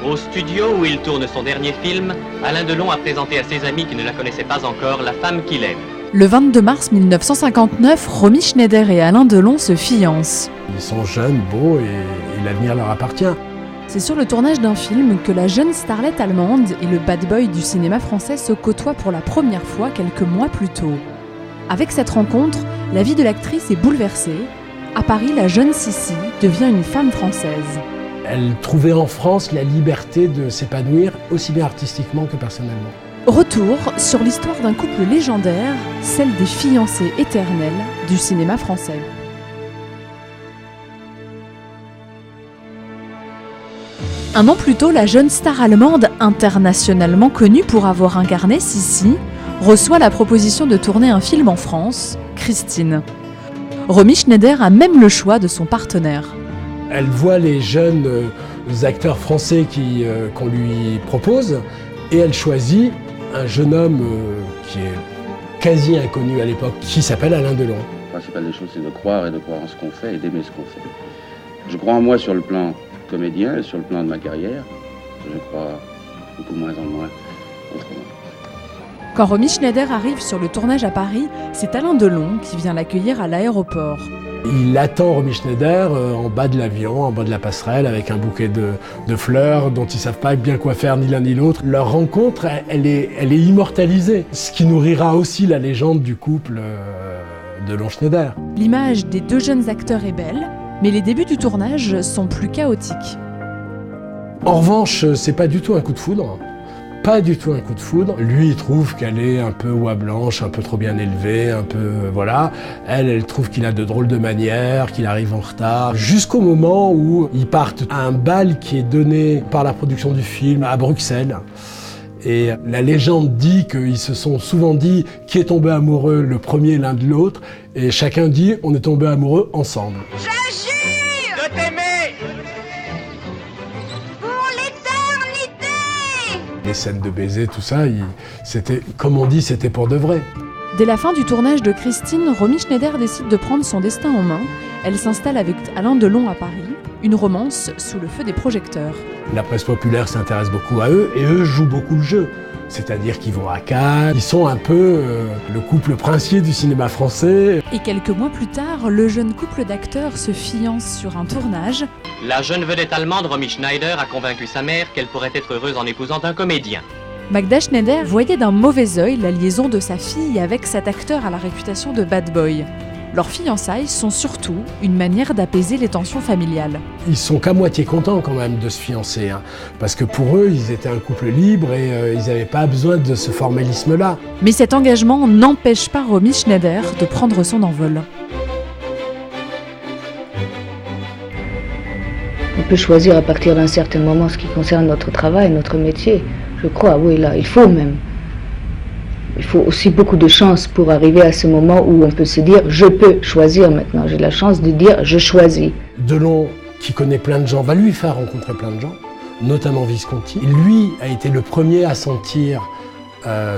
Au studio où il tourne son dernier film, Alain Delon a présenté à ses amis qui ne la connaissaient pas encore la femme qu'il aime. Le 22 mars 1959, Romy Schneider et Alain Delon se fiancent. Ils sont jeunes, beaux et l'avenir leur appartient. C'est sur le tournage d'un film que la jeune starlette allemande et le bad boy du cinéma français se côtoient pour la première fois quelques mois plus tôt. Avec cette rencontre, la vie de l'actrice est bouleversée. À Paris, la jeune Sissi devient une femme française. Elle trouvait en France la liberté de s'épanouir aussi bien artistiquement que personnellement. Retour sur l'histoire d'un couple légendaire, celle des fiancés éternels du cinéma français. Un an plus tôt, la jeune star allemande, internationalement connue pour avoir incarné Sissi, reçoit la proposition de tourner un film en France, Christine. Romy Schneider a même le choix de son partenaire. Elle voit les jeunes acteurs français qu'on lui propose et elle choisit un jeune homme qui est quasi inconnu à l'époque, qui s'appelle Alain Delon. La principale des choses, c'est de croire en ce qu'on fait et d'aimer ce qu'on fait. Je crois en moi sur le plan comédien et sur le plan de ma carrière. Je crois beaucoup moins en moi autrement. Quand Romy Schneider arrive sur le tournage à Paris, c'est Alain Delon qui vient l'accueillir à l'aéroport. Il attend Romy Schneider en bas de l'avion, en bas de la passerelle, avec un bouquet de fleurs dont ils ne savent pas bien quoi faire ni l'un ni l'autre. Leur rencontre, elle est immortalisée, ce qui nourrira aussi la légende du couple Delon-Schneider. L'image des deux jeunes acteurs est belle, mais les débuts du tournage sont plus chaotiques. En revanche, c'est pas du tout un coup de foudre. Pas du tout un coup de foudre. Lui, il trouve qu'elle est un peu oie blanche, un peu trop bien élevée, un peu... voilà. Elle trouve qu'il a de drôles de manières, qu'il arrive en retard. Jusqu'au moment où ils partent à un bal qui est donné par la production du film à Bruxelles. Et la légende dit qu'ils se sont souvent dit qui est tombé amoureux le premier l'un de l'autre. Et chacun dit on est tombé amoureux ensemble. Je jure De t'aimer! Les scènes de baiser, tout ça, c'était, comme on dit, c'était pour de vrai. Dès la fin du tournage de Christine, Romy Schneider décide de prendre son destin en main. Elle s'installe avec Alain Delon à Paris, une romance sous le feu des projecteurs. La presse populaire s'intéresse beaucoup à eux et eux jouent beaucoup le jeu. C'est-à-dire qu'ils vont à Cannes, ils sont un peu le couple princier du cinéma français. Et quelques mois plus tard, le jeune couple d'acteurs se fiance sur un tournage. La jeune vedette allemande Romy Schneider a convaincu sa mère qu'elle pourrait être heureuse en épousant un comédien. Magda Schneider voyait d'un mauvais œil la liaison de sa fille avec cet acteur à la réputation de bad boy. Leurs fiançailles sont surtout une manière d'apaiser les tensions familiales. Ils sont qu'à moitié contents quand même de se fiancer, parce que pour eux, ils étaient un couple libre et ils n'avaient pas besoin de ce formalisme-là. Mais cet engagement n'empêche pas Romy Schneider de prendre son envol. On peut choisir à partir d'un certain moment ce qui concerne notre travail, notre métier. Je crois, oui, là, il faut même. Il faut aussi beaucoup de chance pour arriver à ce moment où on peut se dire « je peux choisir maintenant ». J'ai la chance de dire « je choisis ». Delon, qui connaît plein de gens, va lui faire rencontrer plein de gens, notamment Visconti. Lui a été le premier à sentir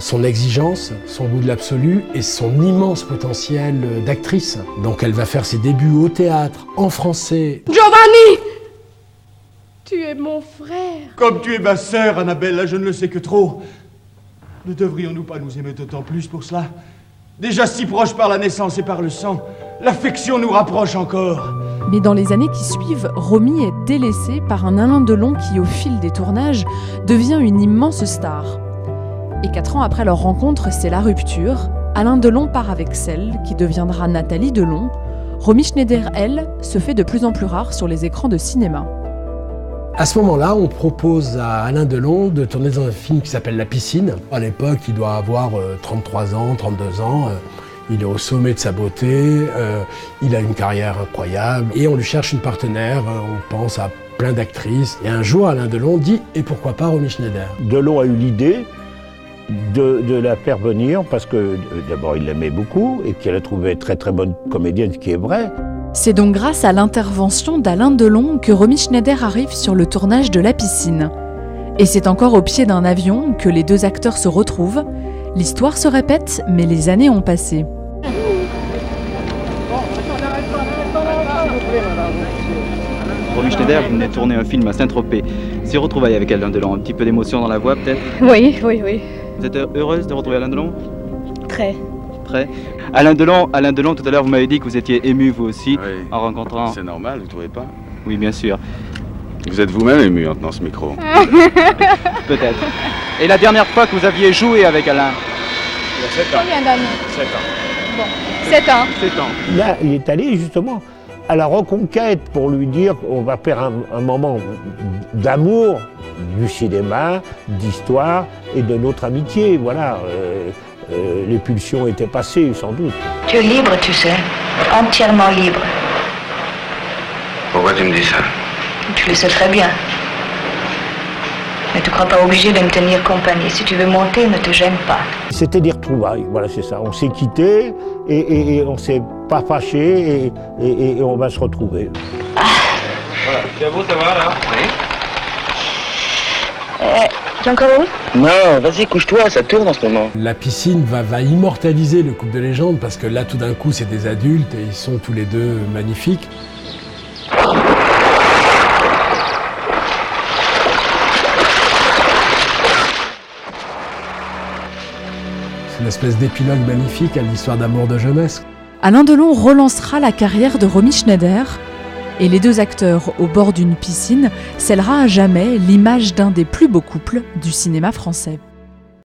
son exigence, son goût de l'absolu et son immense potentiel d'actrice. Donc elle va faire ses débuts au théâtre, en français. Giovanni! Tu es mon frère. Comme tu es ma sœur, Annabelle, là je ne le sais que trop. Ne devrions-nous pas nous aimer d'autant plus pour cela? Déjà si proches par la naissance et par le sang, l'affection nous rapproche encore. Mais dans les années qui suivent, Romy est délaissée par un Alain Delon qui, au fil des tournages, devient une immense star. Et 4 ans après leur rencontre, c'est la rupture. Alain Delon part avec celle qui deviendra Nathalie Delon. Romy Schneider, elle, se fait de plus en plus rare sur les écrans de cinéma. À ce moment-là, on propose à Alain Delon de tourner dans un film qui s'appelle La Piscine. À l'époque, il doit avoir 33 ans, 32 ans. Il est au sommet de sa beauté, il a une carrière incroyable. Et on lui cherche une partenaire, on pense à plein d'actrices. Et un jour, Alain Delon dit « et pourquoi pas Romy Schneider ?» Delon a eu l'idée de la faire venir parce que d'abord il l'aimait beaucoup et qu'elle a trouvé très très bonne comédienne, ce qui est vrai. C'est donc grâce à l'intervention d'Alain Delon que Romy Schneider arrive sur le tournage de La Piscine. Et c'est encore au pied d'un avion que les deux acteurs se retrouvent. L'histoire se répète, mais les années ont passé. Romy Schneider venait tourner un film à Saint-Tropez. Ces retrouvailles avec Alain Delon, un petit peu d'émotion dans la voix peut-être? Oui, oui, oui. Vous êtes heureuse de retrouver Alain Delon? Très. Très. Alain Delon, tout à l'heure vous m'avez dit que vous étiez ému vous aussi Oui. en rencontrant... C'est normal, vous trouvez pas? Oui, bien sûr. Vous êtes vous-même ému en tenant ce micro. Peut-être. Et la dernière fois que vous aviez joué avec Alain? Il y a 7 ans. Combien d'années? 7 ans. Bon, 7 ans. 7 ans. Là, il est allé justement à la reconquête pour lui dire qu'on va faire un moment d'amour du cinéma, d'histoire et de notre amitié. Voilà, les pulsions étaient passées sans doute. Tu es libre, tu sais, entièrement libre. Pourquoi tu me dis ça? Tu le sais très bien. Mais tu ne crois pas obligé de me tenir compagnie. Si tu veux monter, ne te gêne pas. C'était des retrouvailles, voilà, c'est ça. On s'est quittés et on ne s'est pas fâchés et on va se retrouver. Voilà, c'est beau, ça va là? Oui. Tu es encore où? Non, vas-y, couche-toi, ça tourne en ce moment. La piscine va immortaliser le couple de légende parce que là, tout d'un coup, c'est des adultes et ils sont tous les deux magnifiques. C'est une espèce d'épilogue magnifique à l'histoire d'amour de jeunesse. Alain Delon relancera la carrière de Romy Schneider et les deux acteurs au bord d'une piscine scellera à jamais l'image d'un des plus beaux couples du cinéma français.